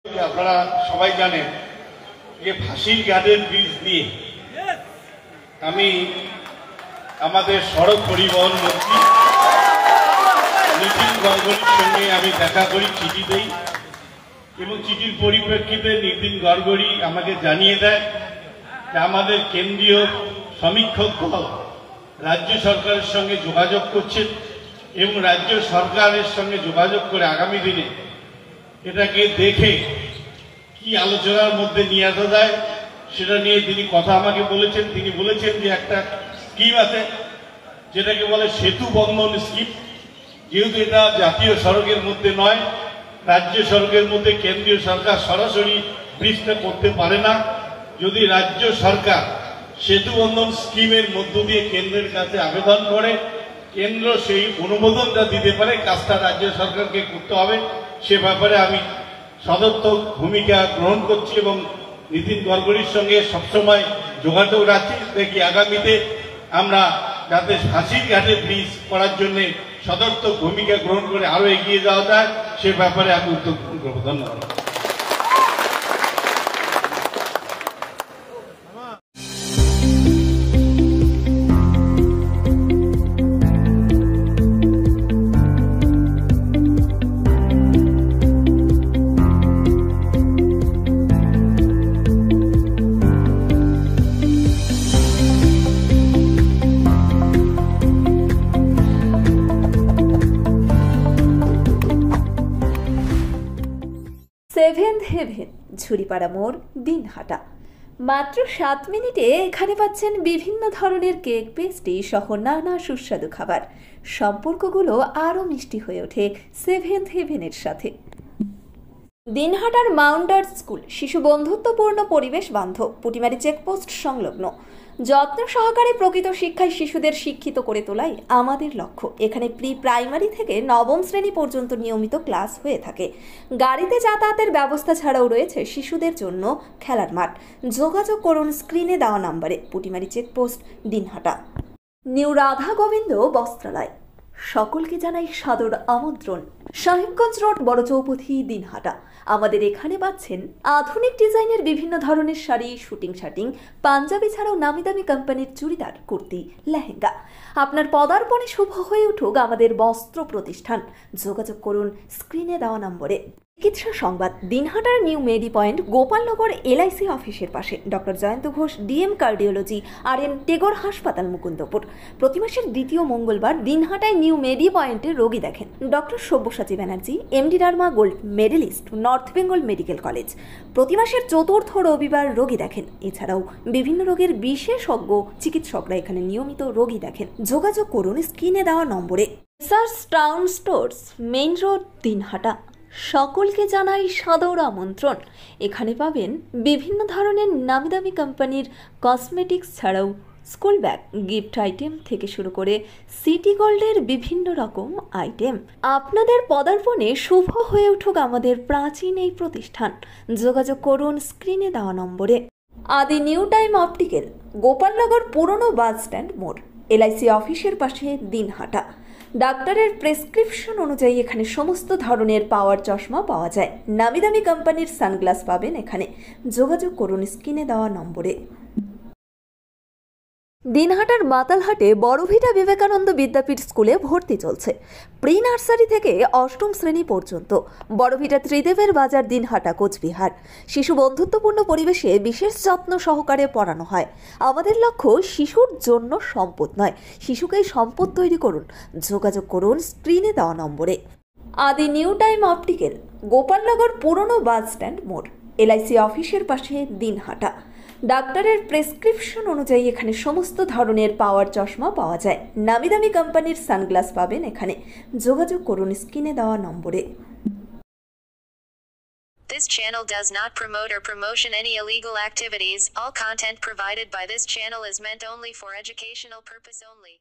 আপনারা সবাই জানেন যে ফাঁসির ঘাটের ব্রিজ নিয়ে আমি আমাদের সড়ক পরিবহন মন্ত্রী নীতিন গডকরির সঙ্গে আমি দেখা করি, চিঠি দেই এবং চিঠির পরিপ্রেক্ষিতে নীতিন গডকরি আমাকে জানিয়ে দেয় যে আমাদের কেন্দ্রীয় সমীক্ষক দল রাজ্য সরকারের সঙ্গে যোগাযোগ করছেন এবং রাজ্য সরকারের সঙ্গে যোগাযোগ করে আগামী দিনে এটাকে দেখে কি আলোচনার মধ্যে নিয়ে আসা যায় সেটা নিয়ে তিনি কথা আমাকে বলেছেন। তিনি বলেছেন যে একটা স্কিম আছে যেটাকে বলে সেতু বন্ধন স্কিম। যেহেতু এটা জাতীয় সড়কের মধ্যে নয়, রাজ্য সড়কের মধ্যে কেন্দ্রীয় সরকার সরাসরি ব্রিজটা করতে পারে না। যদি রাজ্য সরকার সেতু বন্ধন স্কিমের মধ্য দিয়ে কেন্দ্রের কাছে আবেদন করে, কেন্দ্র সেই অনুমোদনটা দিতে পারে, কাজটা রাজ্য সরকারকে করতে হবে। সে ব্যাপারে আমি সদর্থক ভূমিকা গ্রহণ করছি এবং নীতিন গডকরির সঙ্গে সবসময় যোগাযোগ রাখছি। দেখি আগামীতে আমরা যাতে ফাঁসির ঘাটে ব্রিজ করার জন্য সদর্থক ভূমিকা গ্রহণ করে আরো এগিয়ে যাওয়া যায় সে ব্যাপারে আমি উদ্যোগ গ্রহণ করবো। ধন্যবাদ। সেভেন্থ হেভেন, ঝুড়িপাড়া মোড়, দিনহাটা। মাত্র 7 মিনিটে এখানে পাচ্ছেন বিভিন্ন ধরনের কেক, পেস্ট্রি সহ নানা সুস্বাদু খাবার। সম্পর্কগুলো আরও মিষ্টি হয়ে ওঠে সেভেন্থ হেভেনের সাথে। দিনহাটার মাউন্ট আর্ট স্কুল শিশু বন্ধুত্বপূর্ণ, পরিবেশ বান্ধব, পুটিমারি চেকপোস্ট সংলগ্ন। যত্ন সহকারে প্রকৃত শিক্ষায় শিশুদের শিক্ষিত করে তোলাই আমাদের লক্ষ্য। এখানে প্রি প্রাইমারি থেকে নবম শ্রেণী পর্যন্ত নিয়মিত ক্লাস হয়ে থাকে। গাড়িতে যাতায়াতের ব্যবস্থা ছাড়াও রয়েছে শিশুদের জন্য খেলার মাঠ। যোগাযোগ করুন স্ক্রিনে দেওয়া নম্বরে। পুটিমারি চেকপোস্ট, দিনহাটা। নিউ রাধা গোবিন্দ বস্ত্রালয়, সকলকে জানাই সাদর আমন্ত্রণ। সাহেবগঞ্জ রোড, বড় চৌপথি, দিনহাটা। আমাদের এখানে পাচ্ছেন আধুনিক ডিজাইনের বিভিন্ন ধরনের শাড়ি, শুটিং শার্টিং, পাঞ্জাবি ছাড়াও নামি দামি কোম্পানির চুড়িদার, কুর্তি, লেহেঙ্গা। আপনার পদার্পণে শুভ হয়ে উঠুক আমাদের বস্ত্র প্রতিষ্ঠান। যোগাযোগ করুন স্ক্রিনে দেওয়া নম্বরে। চিকিৎসা সংবাদ, দিনহাটার নিউ মেডি পয়েন্ট, গোপালনগর এলআইসি অফিসের পাশে। Doctor Jayanta Ghosh, DM cardiology, RN Tagore হাসপাতাল, মুকুন্দপুর। প্রতি মাসের দ্বিতীয় মঙ্গলবার দিনহাটায় নিউ মেডি পয়েন্টে রোগী দেখেন doctor Sabyasachi Banerjee, MD derma gold medalist, north Bengal medical college. প্রতি মাসের চতুর্থ রবিবার রোগী দেখেন। এছাড়াও বিভিন্ন রোগের বিশেষজ্ঞ চিকিৎসকরা এখানে নিয়মিত রোগী দেখেন। যোগাযোগ করুন স্ক্রিনে দেওয়া নম্বরে। SARS town stores, main road, Dinhata. সকলকে জানাই সাদর আমন্ত্রণ। এখানে পাবেন বিভিন্ন ধরনের নামি দামি কোম্পানির কসমেটিক্স ছাড়াও স্কুল ব্যাগ, গিফট আইটেম থেকে শুরু করে সিটি গোল্ডের বিভিন্ন রকম আইটেম। আপনাদের পদার্পণে শুভ হয়ে উঠুক আমাদের প্রাচীন এই প্রতিষ্ঠান। যোগাযোগ করুন স্ক্রিনে দেওয়া নম্বরে। আদি নিউ টাইম অপটিক্যাল, গোপালনগর পুরনো বাস স্ট্যান্ড মোড়, LIC অফিসের পাশে, দিনহাটা। ডাক্তারের প্রেসক্রিপশন অনুযায়ী এখানে সমস্ত ধরনের পাওয়ার চশমা পাওয়া যায়। নামি দামি কোম্পানির সানগ্লাস পাবেন এখানে। যোগাযোগ করুন স্ক্রিনে দেওয়া নম্বরে। দিনহাটার মাতালহাটে বড়ভিটা বিবেকানন্দ বিদ্যাপীঠ স্কুলে ভর্তি চলছে। প্রি নার্সারি থেকে অষ্টম শ্রেণী পর্যন্ত। বড়ভিটা ত্রিদেবের বাজার, দিনহাটা, কোচবিহার। শিশু বন্ধুত্বপূর্ণ পরিবেশে বিশেষ যত্ন সহকারে পড়ানো হয়। আমাদের লক্ষ্য শিশুর জন্য সম্পদ নয়, শিশুকেই সম্পদ তৈরি করুন। যোগাযোগ করুন স্ক্রিনে দেওয়া নম্বরে। আদি নিউ টাইম অপটিক্যাল, গোপালনগর পুরনো বাস স্ট্যান্ড মোড়, LIC অফিসের পাশে, দিনহাটা। ডাক্তারের প্রেসক্রিপশন অনুযায়ী এখানে সমস্ত ধরনের পাওয়ার চশমা পাওয়া যায়। নামি দামি কোম্পানির সানগ্লাস পাবেন এখানে। যোগাযোগ করুন স্ক্রিনে দেওয়া নম্বরে। This channel does not promote or promotion any illegal activities. All content provided by this channel is meant only for educational purpose only.